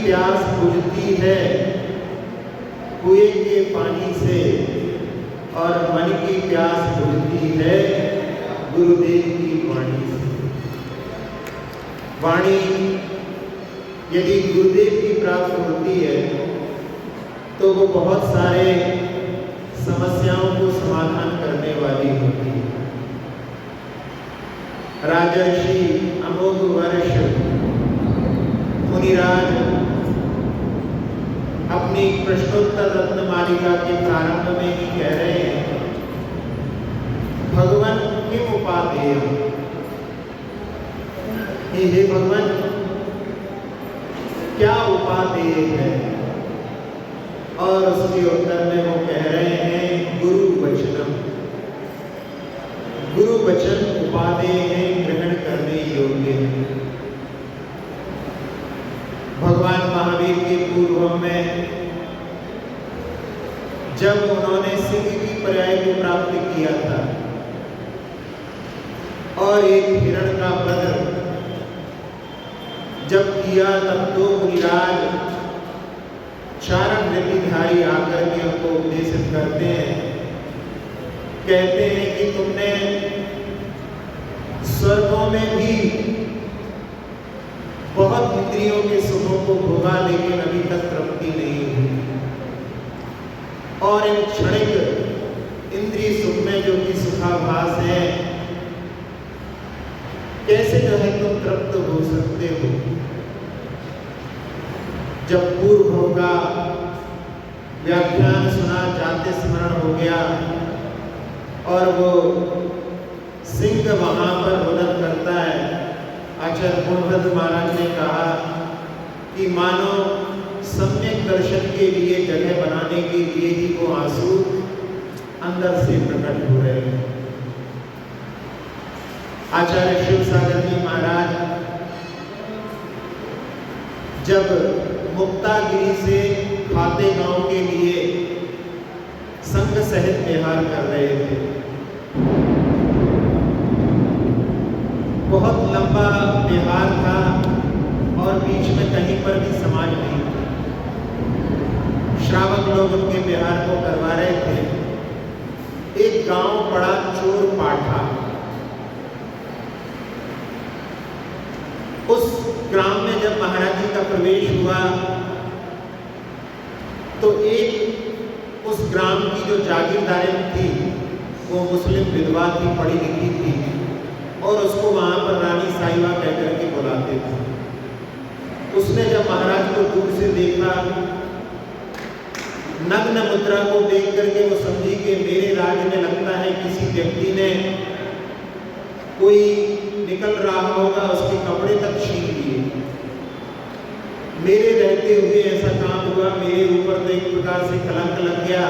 प्यास बुझती है कुएं के पानी से, और मन की प्यास बुझती है गुरुदेव की वाणी से। वाणी यदि गुरुदेव की प्राप्त होती है तो वो बहुत सारे समस्याओं को समाधान करने वाली होती है। राजर्षि अमोघ वर्ष मुनिराज अपनी प्रश्नोत्तर रत्नमालिका के प्रारंभ में ही कह रहे हैं, भगवान किम उपादेय, हे भगवान क्या उपादेय है। और उसके उत्तर में वो कह रहे हैं गुरु वचनम, गुरु वचन उपादेय है, ग्रहण करने योग्य है। भगवान महावीर के पूर्व में जब उन्होंने सिद्ध की पर्याय को प्राप्त किया था और एक हिरण का वध जब किया, तब दो मुनिराज चारण वृत्तिधारी आकर के उनको उपदेशित करते हैं, कहते हैं कि तुमने स्वर्गों में भी बहुत इंद्रियों के सुखों को भोगा, लेकिन अभी तक तृप्ति नहीं हुई, और इन क्षणिक इंद्रिय सुख में जो कि सुखाभास है, कैसे जो है तुम तृप्त हो सकते हो। जब पूर्व होगा व्याख्यान सुना, जाते स्मरण हो गया और वो सिंह वहां पर रोदन करता है। आचार्य पूर्णव्रत महाराज ने कहा कि मानो सम्यक दर्शन के लिए जगह बनाने के लिए ही वो आंसू अंदर से प्रकट हो रहे हैं। आचार्य शिव सागर जी महाराज जब मुक्तागिरी से खाते गांव के लिए संघ सहित विहार कर रहे थे, बहुत लंबा विहार था और बीच में कहीं पर भी समाज नहीं था। श्रावक लोग उनके विहार को करवा रहे थे। एक गांव पड़ा चोर पाठा। उस ग्राम में जब महाराज जी का प्रवेश हुआ तो एक उस ग्राम की जो जागीरदारिन थी वो मुस्लिम विधवा थी, पढ़ी लिखी थी, और उसको वहां पर रानी साहिबा कहकर के बुलाते थे। उसने जब महाराज को दूर से देखा, नग्न मुद्रा को देख करके वो समझी कि मेरे राज्य में लगता है किसी व्यक्ति ने कोई निकल रहा होगा, उसके कपड़े तक छीन लिए। मेरे रहते हुए ऐसा काम हुआ, मेरे ऊपर तो एक प्रकार से कलंक लग गया।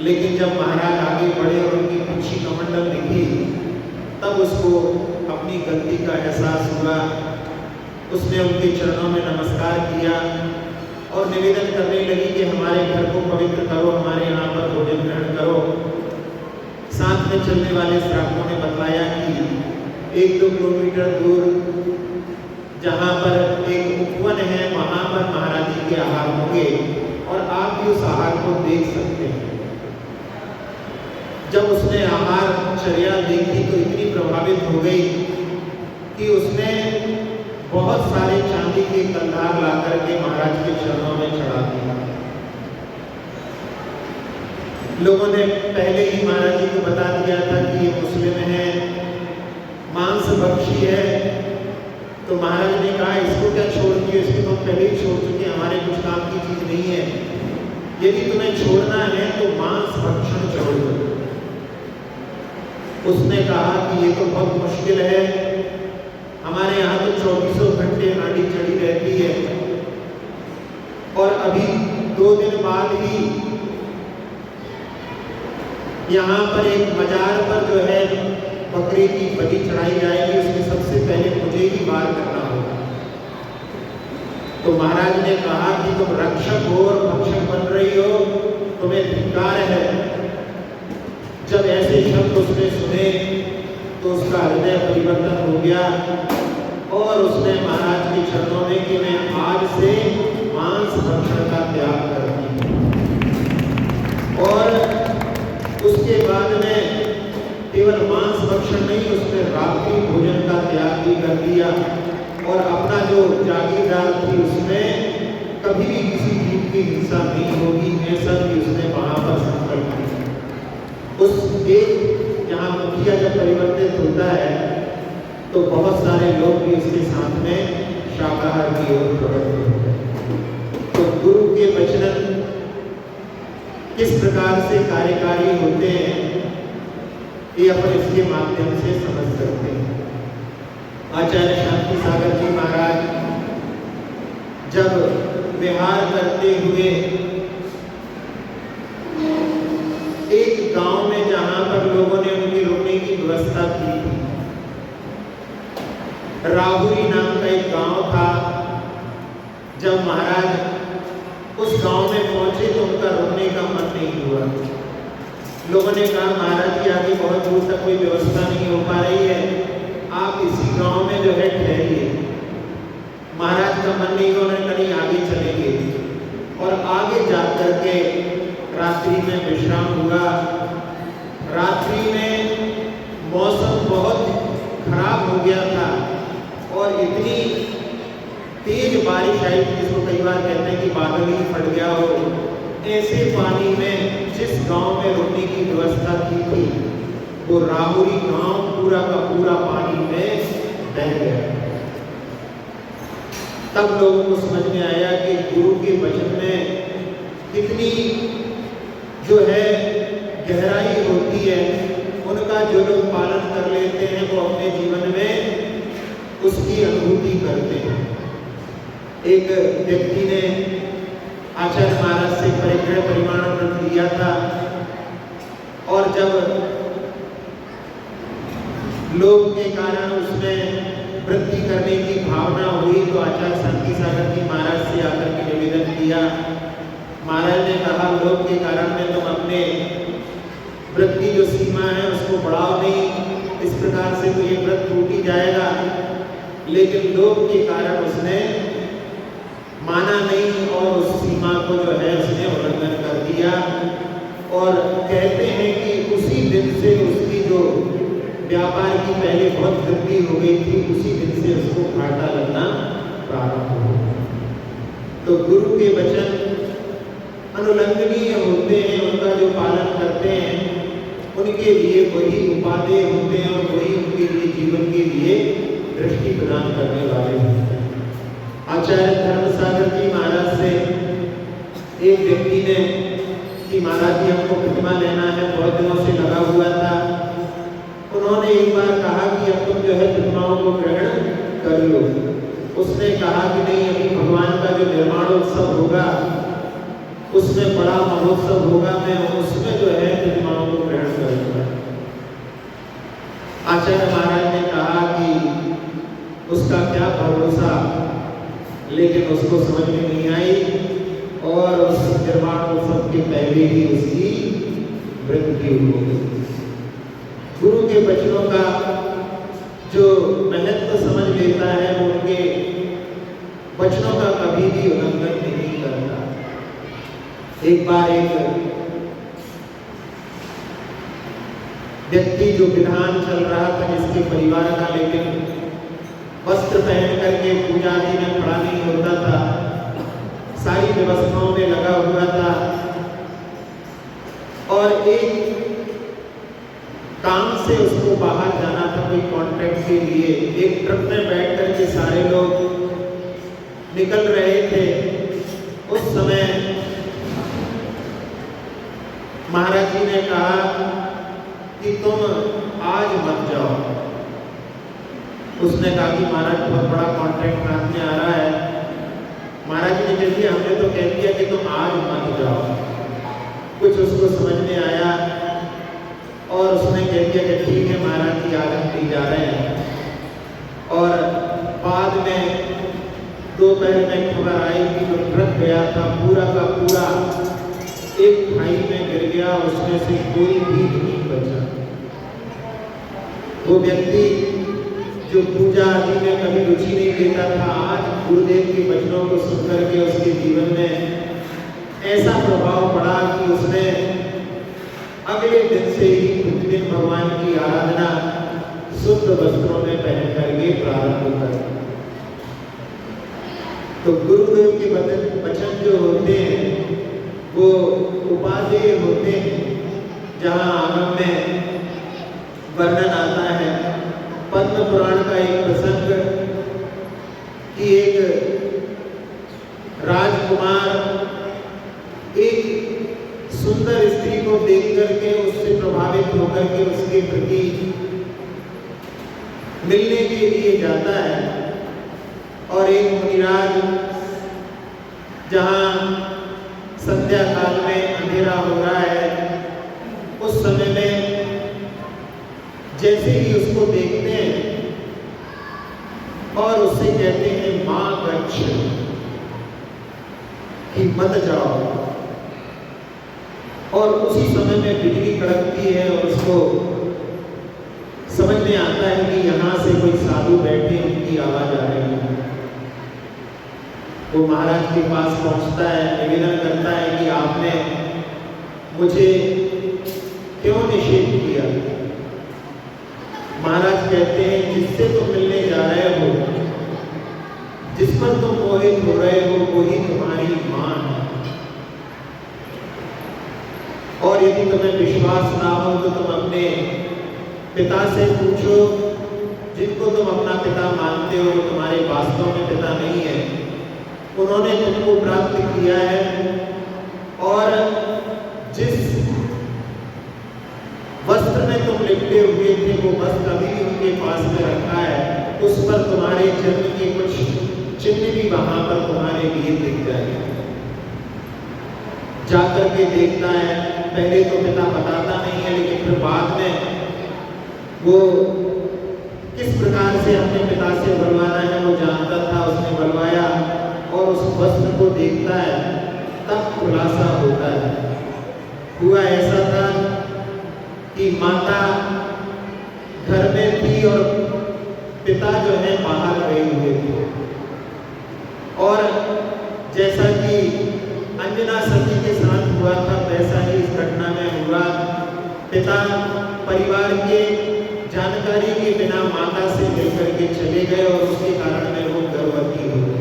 लेकिन जब महाराज आगे बढ़े और उनकी पीछी कमंडल दिखी, तब उसको अपनी गलती का एहसास हुआ। उसने उनके चरणों में नमस्कार किया और निवेदन करने लगी कि हमारे घर को पवित्र करो, हमारे यहाँ पर भोजन ग्रहण करो। साथ में चलने वाले श्रावकों ने बताया कि 1-2 किलोमीटर दूर जहाँ पर एक उपवन है, वहाँ पर महाराज जी के आहार होंगे और आप भी उस आहार को देख सकते हैं। जब उसने आहार चर्या देखी तो इतनी प्रभावित हो गई कि उसने बहुत सारे चांदी के कंधार ला करके महाराज के चरणों में चढ़ा दिया। लोगों ने पहले ही महाराज जी को बता दिया था कि ये मुस्लिम है, मांस भक्षी है। तो महाराज ने कहा इसको क्या छोड़ दिए, इसको तो पहले ही छोड़ चुके, हमारे कुछ काम की चीज नहीं है। यदि तुम्हें छोड़ना है तो मांस भक्षण छोड़ दो। उसने कहा कि ये तो बहुत मुश्किल है, हमारे यहाँ तो 24 घंटे हांडी चढ़ी रहती है, और अभी 2 दिन बाद ही यहाँ पर एक मजार पर जो है बकरी की बलि चढ़ाई जाएगी, उसमें सबसे पहले मुझे ही वार करना होगा। तो महाराज ने कहा कि तुम रक्षक हो और भक्षक बन रही हो, तुम्हें धिक्कार है। जब ऐसे शब्द उसने सुने तो उसका हृदय परिवर्तन हो गया और उसने महाराज के चरणों में कि मैं आज से मांस भक्षण का त्याग करती हूँ। और उसके बाद में केवल मांस भक्षण नहीं, उसने रात्रि भोजन का त्याग भी कर दिया और अपना जो जागीरदार थी उसमें कभी भी किसी जीव की हिंसा नहीं होगी, ऐसा भी उसने वहां पर संकल्प किया। उस एक जहाँ मुखिया जब परिवर्तित होता है तो बहुत सारे लोग भी उसके साथ में शाकाहार की ओर प्रवृत्त होते हैं। तो गुरु के वचन किस प्रकार से कार्यकारी होते हैं ये अपन इसके माध्यम से समझ सकते हैं। आचार्य शांति सागर जी महाराज जब विहार करते हुए एक गांव में जहां पर लोगों ने उनकी रुकने की व्यवस्था की थी, राहुरी नाम का एक गांव था, जब महाराज उस गांव में पहुंचे तो उनका रुकने का मन नहीं हुआ। लोगों ने कहा महाराज जी आगे बहुत दूर तक कोई व्यवस्था नहीं हो पा रही है, आप इसी गांव में जो है ठहरिए। महाराज का मन नहीं हुआ, उन्होंने कहीं आगे चलेंगे और आगे जाकर के रात्रि में विश्राम हुआ। रात्रि में मौसम बहुत खराब हो गया था और इतनी तेज बारिश आई थी, जिसको कई बार कहते हैं कि बादल ही फट गया हो। ऐसे पानी में जिस गांव में रुकने की व्यवस्था की थी वो राहुरी गांव पूरा का पूरा पानी में बह गया। तब लोगों को समझ में आया कि गुरु के वचन में कितनी जो है गहराई होती है। उनका जो लोग पालन कर लेते हैं वो अपने जीवन में उसकी अनुभूति करते हैं। एक व्यक्ति ने आचार्य महाराज से परिग्रह परिमाण व्रत लिया था और जब लोभ के कारण उसमें वृद्धि करने की भावना हुई तो आचार्य शांति सागर जी महाराज से आकर के निवेदन किया। महाराज ने कहा लोभ के कारण में तुम अपने व्रत की जो सीमा है उसको बढ़ाओ नहीं, इस प्रकार से तो ये व्रत टूट ही जाएगा। लेकिन लोभ के कारण उसने माना नहीं और उस सीमा को जो है उसने उल्लंघन कर दिया। और कहते हैं कि उसी दिन से उसकी जो व्यापार की पहले बहुत वृद्धि हो गई थी, उसी दिन से उसको घाटा लगना प्रारंभ हो गया। तो गुरु के वचन अनुलंघनीय होते हैं, उनका जो पालन करते हैं उनके लिए वही उपादेय होते हैं और वही उनके लिए जीवन के लिए दृष्टि प्रदान करने वाले होते हैं। आचार्य धर्मसागर जी महाराज से एक व्यक्ति ने कि महाराज जी हमको प्रतिमा लेना है, बहुत दिनों से लगा हुआ था। उन्होंने एक बार कहा कि अब तुम जो है प्रतिमाओं को ग्रहण कर लो। उसने कहा कि नहीं, अभी भगवान का जो निर्माणोत्सव होगा उसमें बड़ा महोत्सव होगा, मैं उसमें जो है प्रतिमाओं को ग्रहण करूंगा। आचार्य महाराज ने कहा कि उसका क्या भरोसा, लेकिन उसको समझ में नहीं आई और उस निर्माणोत्सव के पहले ही उसकी मृत्यु हो गई। गुरु के वचनों का जो महत्व समझ लेता है वो उनके वचनों का कभी भी उल्लंघन नहीं करता। एक बार एक व्यक्ति जो विधान चल रहा था जिसके परिवार का, लेकिन वस्त्र पहन करके पूजा आदि में खड़ा नहीं होता था, सारी व्यवस्थाओं में लगा हुआ था और एक काम से उसको बाहर जाना था कोई कॉन्ट्रैक्ट के लिए। एक ट्रक में बैठ करके सारे लोग निकल रहे थे। उस समय महाराज जी ने कहा कि तुम आज मत जाओ। उसने कहा कि महाराज बहुत बड़ा कॉन्ट्रैक्ट हाथ में आ रहा है। महाराज जी ने कह दिया हमने तो कह दिया कि तुम आज मत जाओ। कुछ उसको समझ में आया और उसने कह दिया कि ठीक है महाराज जी आज हम नहीं जा रहे हैं। और बाद में दोपहर में खबर आई कि जो ट्रक गया था पूरा का पूरा एक खाई में गिर गया, उसमें से कोई भी नहीं बचा। वो व्यक्ति जो पूजा आदि में कभी रुचि नहीं लेता था, आज गुरुदेव के वचनों को सुनकर के उसके जीवन में ऐसा प्रभाव पड़ा कि उसने अगले दिन से ही प्रतिदिन भगवान की आराधना शुद्ध वस्त्रों में पहन करके प्रारंभ कर। तो गुरुदेव के वचन जो होते हैं वो उपादेय होते हैं, जहाँ आगम में वर्णन आता है पद्म पुराण का एक प्रसंग कि एक राजकुमार एक सुंदर स्त्री को देख करके उससे प्रभावित होकर के उसके प्रति मिलने के लिए जाता है, और एक मुनिराज जहाँ संध्या काल में अंधेरा हो रहा है, उस समय में जैसे ही उसको देखते हैं और उससे कहते हैं मां गच्छ, कि मत जाओ, और उसी समय में बिजली कड़कती है और उसको समझ में आता है कि यहाँ से कोई साधु बैठे, उनकी आवाज आ रही है। वो महाराज के पास पहुंचता है, निवेदन करता है कि आपने मुझे क्यों निषेध किया। महाराज कहते हैं जिससे तुम मिलने जा रहे हो, जिस पर तुम मोहित हो रहे हो, वही तुम्हारी मां है, और यदि तुम्हें विश्वास ना हो तो तुम अपने पिता से पूछो, जिनको तुम अपना पिता मानते हो वो तुम्हारे वास्तव में पिता नहीं है, उन्होंने तुमको प्राप्त किया है, और जिस वस्त्र में तुम लिपटे हुए थे वो वस्त्र अभी भी उनके पास में रखा है, उस पर तुम्हारे जन्म के कुछ चिन्ह भी वहां पर तुम्हारे लिए दिख जाएंगे। जाकर के देखता है, पहले तो पिता बताता नहीं है, लेकिन फिर बाद में वो किस प्रकार से अपने पिता से बलवाना है वो जानता था, उसने बलवाया और उस वस्त्र को देखता है, तब खुलासा होता है। हुआ ऐसा था कि माता घर में थी और पिता जो है बाहर गए हुए थे, और जैसा कि अंजना सती के साथ हुआ था वैसा ही इस घटना में हुआ। पिता परिवार के जानकारी के बिना माता से मिलकर के चले गए और उसके कारण में वो गर्भवती हो गई,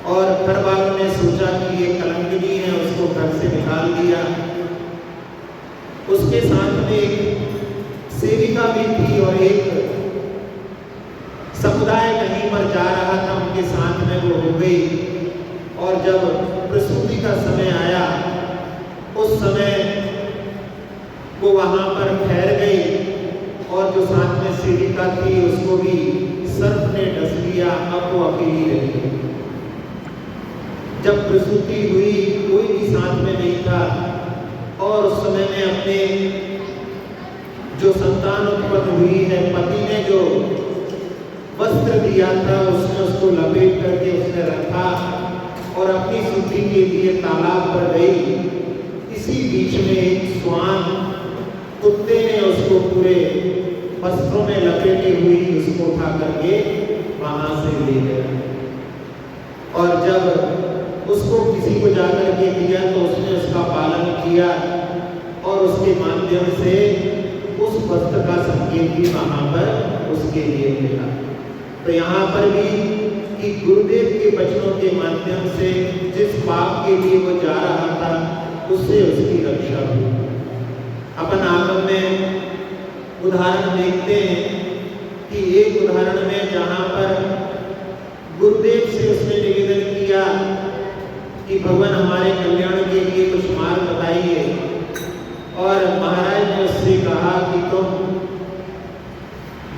और घर वालों ने सोचा कि ये कलंकिनी है, उसको घर से निकाल दिया। उसके साथ में एक सेविका भी थी और एक समुदाय कहीं पर जा रहा था, उनके साथ में वो हो गई, और जब प्रसूति का समय आया उस समय वो वहां पर ठहर गई, और जो साथ में सेविका थी उसको भी सर्प ने डस लिया, अब वो अकेली रही। जब प्रसूति हुई कोई भी साथ में नहीं था, और उस समय में अपने जो संतान उत्पन्न हुई है, पति ने जो वस्त्र दिया था उसने उसको लपेट करके उसने रखा और अपनी शुद्धि के लिए तालाब पर गई। इसी बीच में एक श्वान कुत्ते ने उसको पूरे वस्त्रों में लपेटी हुई उसको उठा करके वहां से ले गया, और जब उसको किसी को जाकर के दिया तो उसने उसका पालन किया, और उसके माध्यम से उस वस्त्र का संकेत भी वहां पर उसके लिए मिला। तो यहाँ पर भी कि गुरुदेव के वचनों के माध्यम से जिस पाप के लिए वो जा रहा था उससे उसकी रक्षा हुई। अपन आगम में उदाहरण देखते हैं कि एक उदाहरण में जहाँ पर गुरुदेव से उसने निवेदन किया कि भगवान हमारे कल्याण के लिए कुछ मार्ग बताइए, और महाराज ने उससे कहा कि तुम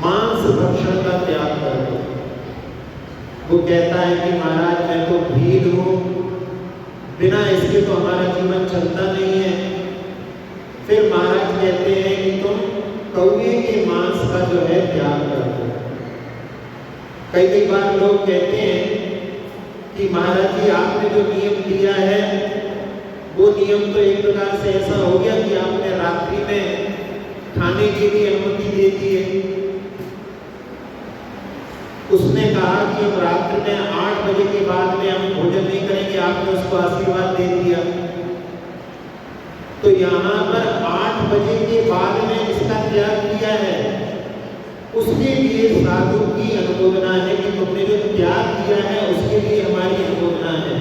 मांस भक्षण का त्याग कर दो। वो कहता है कि महाराज मैं तो भीड़ हूँ, बिना इसके तो हमारा जीवन चलता नहीं है। फिर महाराज कहते हैं कि तुम कौवे के मांस का जो है त्याग कर दो। कई बार लोग कहते हैं कि महाराज जी आपने जो नियम दिया है वो नियम तो एक प्रकार से ऐसा हो गया कि आपने रात्रि में खाने के लिए अनुमति दे दी है, उसने कहा कि हम रात्रि में 8 बजे के बाद में हम भोजन नहीं करेंगे, आपने उसको आशीर्वाद दे दिया। तो यहाँ पर 8 बजे के बाद में जिसका त्याग किया है उसके लिए साधु की अनुमोदना है कि तुमने जो त्याग किया है उसके लिए हमारी अनुमोदना है,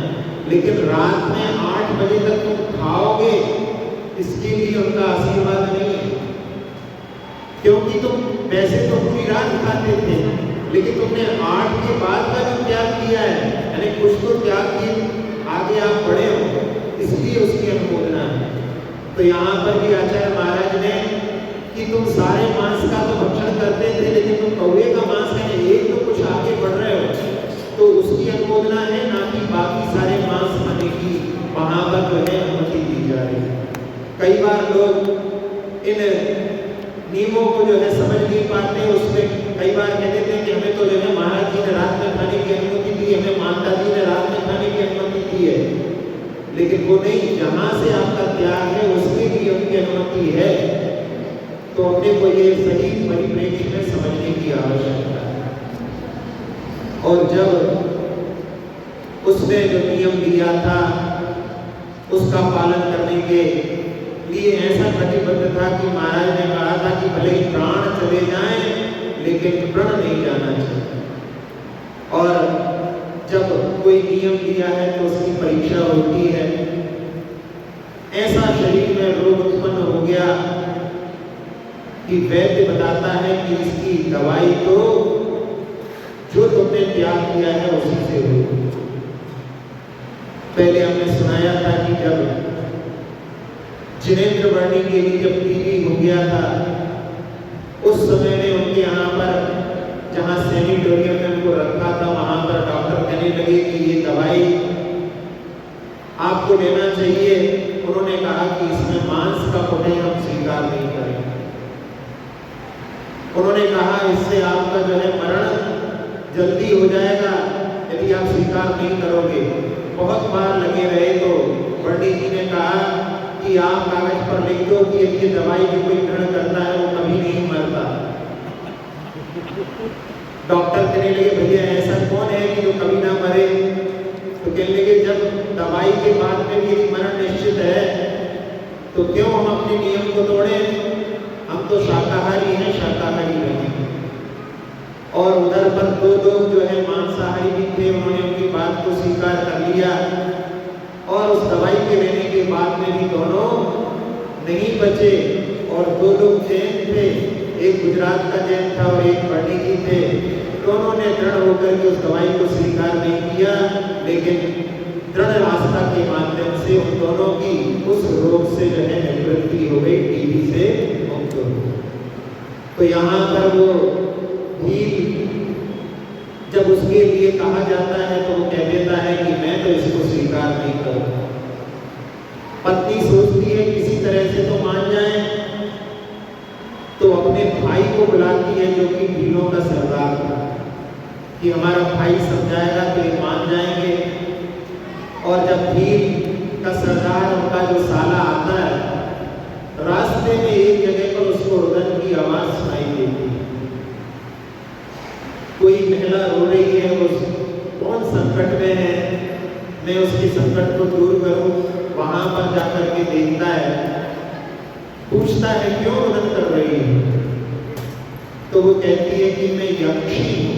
लेकिन रात में 8 बजे तक तुम खाओगे इसके लिए उनका आशीर्वाद नहीं है। क्योंकि तुम वैसे तो पूरी रात खाते थे, लेकिन तुमने 8 के बाद का जो त्याग किया है, यानी कुछ तो त्याग की आगे आप बढ़े हो, इसलिए उसकी अनुमोदना है। तो यहाँ पर भी आचार्य महाराज ने कि तुम सारे मांस का तो भक्षण करते थे, लेकिन तुम कौवे का मांस खाने एक तो कुछ आगे बढ़ रहे हो, तो उसकी अनुमोदना है, ना कि बाकी सारे मांस खाने की वहां पर जो है अनुमति दी जा रही है। कई बार लोग इन नियमों को जो है समझ नहीं पाते, उसमें कई बार कह देते हैं कि हमें तो जो है महाराज जी ने रात में खाने की अनुमति दी, हमें माता जी ने रात में खाने की अनुमति दी है, लेकिन वो नहीं, जहां से आपका त्याग है उसके लिए उनकी अनुमति है। तो अपने को ये सही परिप्रेक्ष्य में समझने की आवश्यकता है। और जब उसने जो नियम दिया था उसका पालन करने के लिए ऐसा कटिबद्ध था कि महाराज ने कहा था कि भले ही प्राण चले जाएं लेकिन प्रण नहीं जाना चाहिए। और जब कोई नियम दिया है तो उसकी परीक्षा होती है। ऐसा शरीर में रोग उत्पन्न हो गया कि वैद्य बताता है कि इसकी दवाई तो जो तुमने त्याग किया है उसी से हो। पहले हमने सुनाया था कि जब जिनेंद्र वर्णी के लिए जब टीबी हो गया था, उस समय में उनके यहाँ पर जहाँ सैनिटोरियम में उनको रखा था, वहां पर डॉक्टर कहने लगे कि ये दवाई आपको लेना चाहिए। उन्होंने कहा कि इसमें मांस का पुण्य हम स्वीकार नहीं करेंगे। उन्होंने कहा इससे आपका जो है मरण जल्दी हो जाएगा यदि आप स्वीकार नहीं करोगे। बहुत बार लगे रहे तो पंडित जी ने कहा कि आप कागज पर लिख दो कि ये दवाई जो कोई ग्रहण करता है वो कभी नहीं मरता। डॉक्टर कहने लगे भैया ऐसा कौन है कि जो कभी ना मरे? तो कहने लगे जब दवाई के बाद में भी मरण निश्चित है तो क्यों हम अपने नियम को तोड़ें? हम तो शाकाहारी हैं, शाकाहारी रहेंगे। और उधर पर दो लोग जो है मांसाहारी भी थे, उन्होंने उनकी बात को स्वीकार कर लिया और उस दवाई के लेने के बाद में भी दोनों नहीं बचे। और दो लोग जैन थे, एक गुजरात का जैन था और एक पंडित जी थे। दोनों ने दृढ़ होकर के उस दवाई को स्वीकार नहीं किया, लेकिन दृढ़ आस्था के माध्यम से उन दोनों की उस रोग से जो है निवृत्ति हो गई, टीबी से मुक्त हो गई। तो यहाँ पर वो भील जब उसके लिए कहा जाता है तो वो कह देता है कि मैं तो इसको स्वीकार नहीं करूँगा। पत्नी सोचती है किसी तरह से तो मान जाए, तो अपने भाई को बुलाती है जो कि भीलों का सरदार था कि हमारा भाई समझाएगा तो ये मान जाएंगे। और जब भील का सरदार उनका जो साला आता है, रास्ते में एक जगह पर उसको रुदन की आवाज सुनाई देती है। कोई महिला रो रही है, वो कौन संकट में है, मैं उसके संकट को दूर करूं। वहां पर जाकर के देखता है, पूछता है क्यों रुदन कर रही है? तो वो कहती है कि मैं यक्षी हूं,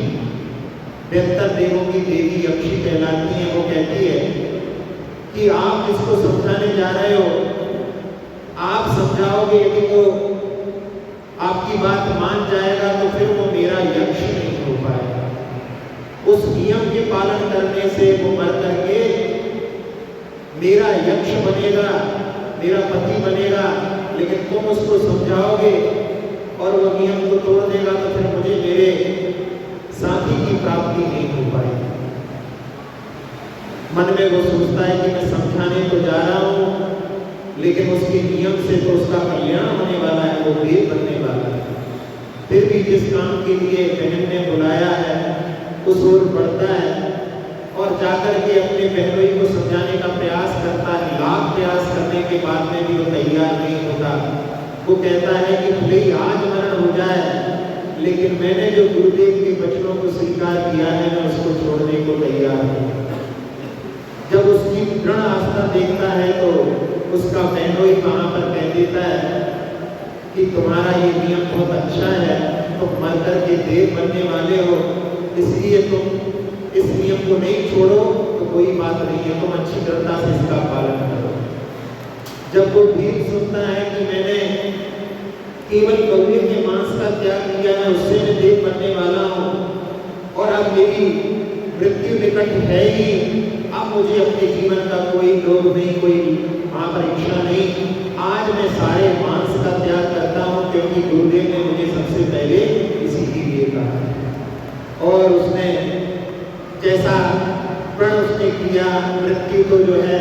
72 देवों की देवी यक्षी कहलाती है। वो कहती है कि आप जिसको समझाने जा रहे हो, आप समझाओगे यदि वो आपकी बात मान जाएगा तो फिर वो मेरा यक्ष नहीं हो पाएगा। उस नियम के पालन करने से वो मर करके मेरा यक्ष बनेगा, मेरा पति बनेगा। लेकिन तुम उसको समझाओगे और वो नियम को तोड़ देगा तो फिर मुझे मेरे साथी की प्राप्ति नहीं हो पाएगी। मन में वो सोचता है कि मैं समझाने तो जा रहा हूँ, लेकिन उसके नियम से तो उसका कल्याण होने वाला है, वो देव बनने वाला है। फिर भी जिस काम के लिए बहन ने बुलाया है उस ओर बढ़ता है और जाकर के अपने बहनोई को समझाने का प्रयास करता है। लाख प्रयास करने के बाद में भी वो तैयार नहीं होता। वो कहता है कि भले ही आज मरण हो जाए लेकिन मैंने जो गुरुदेव के वचनों को स्वीकार किया है मैं उसको छोड़ने को तैयार हूँ। जब उसकी दृढ़ आस्था देखता है तो उसका बहनोई वहां पर कह देता है कि तुम्हारा ये नियम बहुत अच्छा है, तुम मर करके देव बनने वाले हो, इसलिए तुम इस नियम को नहीं छोड़ो तो कोई बात नहीं है, तुम अच्छी दृढ़ता से इसका पालन करो। जब वो भीम सुनता है कि मैंने केवल कौवे के मांस का त्याग किया है, उससे मैं देव बनने वाला हूँ और अब मेरी मृत्यु निकट है ही, अब मुझे अपने जीवन का कोई लोभ नहीं, कोई वहां पर इच्छा नहीं, आज मैं सारे मांस का त्याग करता हूँ क्योंकि गुरुदेव ने मुझे सबसे पहले इसी के लिए कहा। और उसने जैसा प्रण उसने किया, मृत्यु तो जो है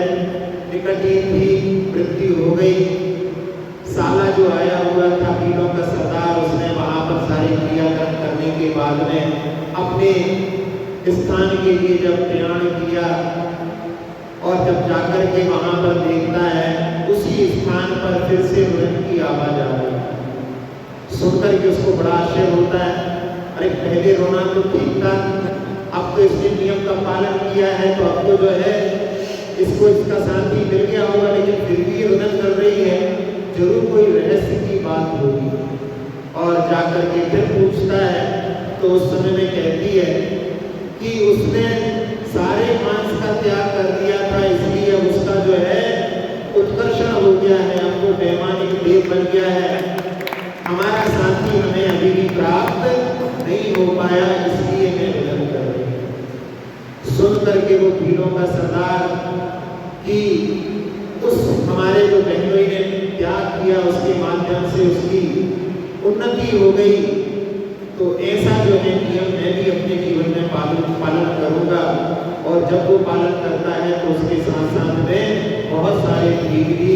निकट ही थी, मृत्यु हो गई। साला जो आया हुआ था भीलों का सरदार, उसने वहां पर सारे क्रियाक्रम करने के बाद में अपने स्थान के लिए जब प्रयाण किया और जब जाकर के वहां पर देखता है उसी स्थान पर फिर से रुदन की आवाज आ रही। सुनकर के उसको बड़ा आश्चर्य होता है, अरे पहले रोना तो ठीक था, अब तो इसने नियम का पालन किया है तो अब तो जो है इसको इसका साथी मिल गया होगा, लेकिन फिर भी ये रुदन कर रही है, जरूर कोई रहस्य की बात होगी। और जाकर के फिर पूछता है तो उस समय में कहती है कि उसने सारे मांस का त्याग कर दिया था, इसलिए उसका जो है उत्कर्षण हो गया है, अब वो वैमानिक देव बन गया है। हमारा साथी हमें अभी भी प्राप्त नहीं हो पाया, इसलिए मैं रुदन कर रही हूँ। सुन करके वो भीलों का सरदार कि उस हमारे जो बहनोई ने त्याग किया उसके माध्यम से उसकी उन्नति हो गई, तो ऐसा जो है नियम मैं भी अपने जीवन में पालन करूंगा। और जब वो पालन करता है तो उसके साथ साथ में बहुत सारे जीव भी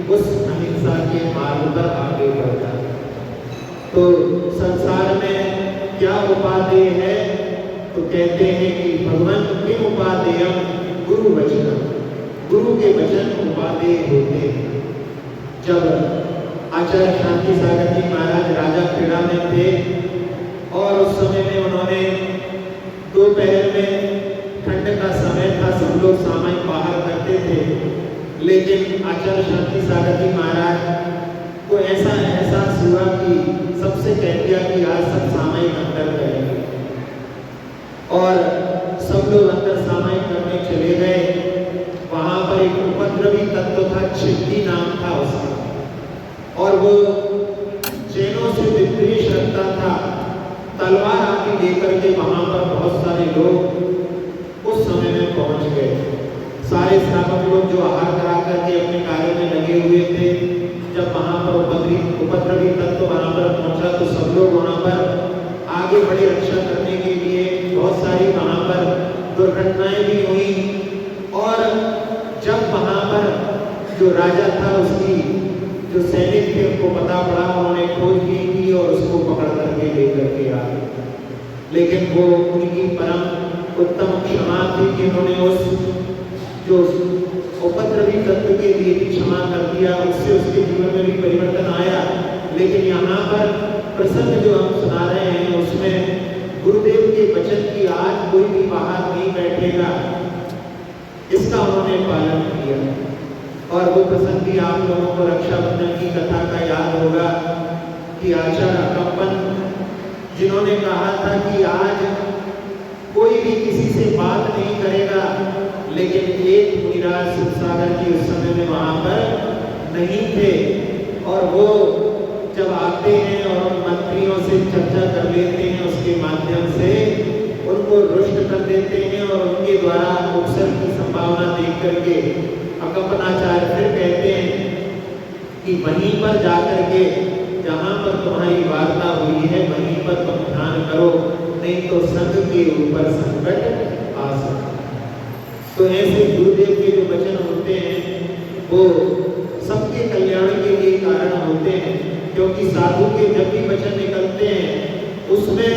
उस अहिंसा के मार्ग पर आगे बढ़ता है। तो संसार में क्या उपादेय है, तो कहते हैं कि भगवान किम उपादेयम गुरु वचन, गुरु के वचन उपादेय होते हैं। जब आचार्य शांति सागर जी महाराज राजा क्रीड़ा में थे और उस समय में उन्होंने दोपहर में, ठंड का समय था, सब लोग सामायिक बाहर करते थे, लेकिन आचार्य शांति सागर जी महाराज को ऐसा एहसास हुआ कि सबसे कह दिया कि आज सब सामायिक अंदर करेंगे और सब लोग अंदर सामायिक करने चले गए। वहां पर एक उपद्रवी तत्व था, छिद्दी नाम था उसका, और वो जैनों से विद्वेष रखता था। तलवार आदि लेकर के वहां पर बहुत सारे लोग उस समय में पहुंच गए। सारे श्रावक लोग जो आहार करा करके अपने कार्य में लगे हुए थे, जब वहां पर उपद्रवी तत्व वहां पर पहुंचा तो सब लोग वहां पर आगे बढ़े रक्षा करने के लिए। बहुत सारी वहां पर दुर्घटनाएं भी हुई और जब वहां पर जो राजा था उसकी जो सैनिक थे उनको पता पड़ा, उन्होंने खोजबीन की और उसको पकड़ करके लेकर के आ गए। लेकिन वो उनकी परम उत्तम क्षमा थी कि उन्होंने उस जो उपद्रवी तत्व के लिए भी क्षमा कर दिया, उससे उसके जीवन में भी परिवर्तन आया। लेकिन यहाँ पर प्रसंग जो हम सुना रहे हैं उसमें गुरुदेव के वचन की आज कोई भी बाहर नहीं बैठेगा, इसका उन्होंने पालन किया। और वो प्रसंग भी आप लोगों को रक्षाबंधन की कथा का याद होगा कि आचार्य कंपन जिन्होंने कहा था कि आज कोई भी किसी से बात नहीं करेगा, लेकिन एक मुनिराज सुखसागर जी उस समय में वहां पर नहीं थे और वो जब आते हैं और मंत्रियों से चर्चा कर लेते हैं, उसके माध्यम से उनको रुष्ट कर देते हैं और उनके द्वारा उपसर्ग की संभावना देख करके अकंपनाचार्य फिर कहते हैं कि वहीं पर जाकर के जहां पर तुम्हारी वार्ता हुई है वहीं पर तुम ध्यान करो, नहीं तो संघ के ऊपर संकट आ सकता। तो ऐसे गुरुदेव के जो वचन होते हैं वो सबके कल्याण के लिए कारण होते हैं, क्योंकि साधु के जब भी वचन निकलते हैं उसमें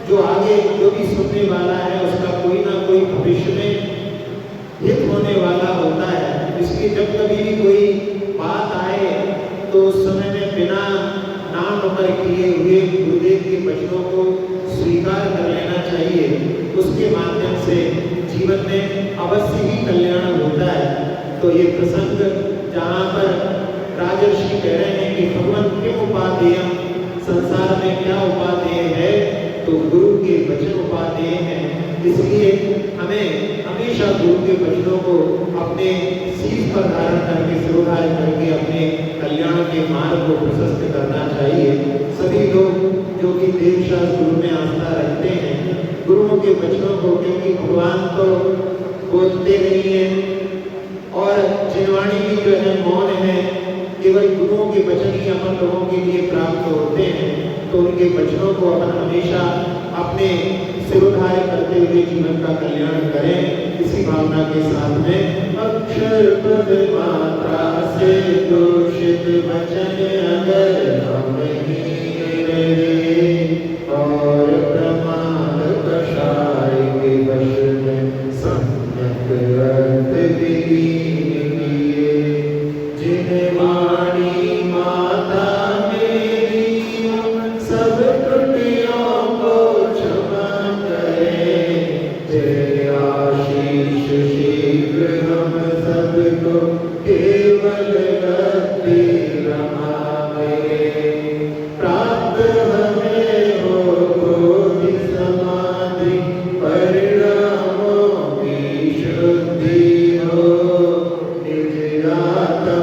जो आगे जो भी सुनने वाला है उसका कोई ना कोई भविष्य में हित होने वाला होता है। इसलिए जब कभी भी कोई बात आए तो उस समय में बिना नाम नंबर किए हुए गुरुदेव के वचन वचनों को स्वीकार कर लेना चाहिए। उसके माध्यम से जीवन में अवश्य ही कल्याण होता है। तो ये प्रसंग जहाँ पर राजर्षि कह रहे हैं कि भगवान क्यों उपादेयम, संसार में क्या उपादेय है, तो गुरु के वचन उपादेय हैं। इसलिए हमें हमेशा गुरु के वचनों को अपने शीश पर धारण करके, सिरोधारण करके अपने कल्याण के मार्ग को प्रशस्त करना चाहिए। सभी लोग जो कि देवशास्त्र गुरु में आस्था रखते हैं, गुरुओं के वचनों को, क्योंकि भगवान तो बोलते नहीं है और जिनवाणी भी जो है मौन है, केवल गुरुओं के वचन ही अपन लोगों के लिए प्राप्त होते हैं। तो उनके वचनों को अपन हमेशा अपने सिरोधार्य करते हुए जीवन का कल्याण करें। इसी भावना के साथ में अक्षर पद मात्रा से दूषित वचन अगर हम ही रहे और प्रमाण कषाय के वश में सम्यक अर्थ विलीन किए, जिन वाणी माता मेरी उन सब त्रुटियों को क्षमा करे, जय आशीष शीघ्र हम सबको केवल गति रमावे, प्राप्त हमें हो बोधि समाधि परिणामों की शुद्धि हो, निज आत्म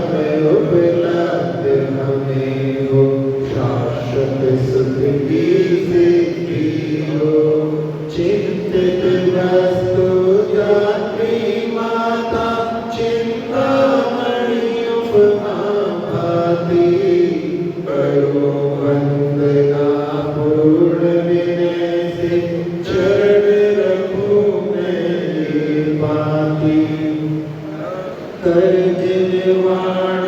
उपलब्ध हमें हो, शाश्वत सुख की सिद्धि हो, चिंतित वस्तु जात्री माता चिंतामणि उपमा भाति, करो वंदना पूर्ण विनय से चरण रखूं मैं ये पाती, कर जिन वाणी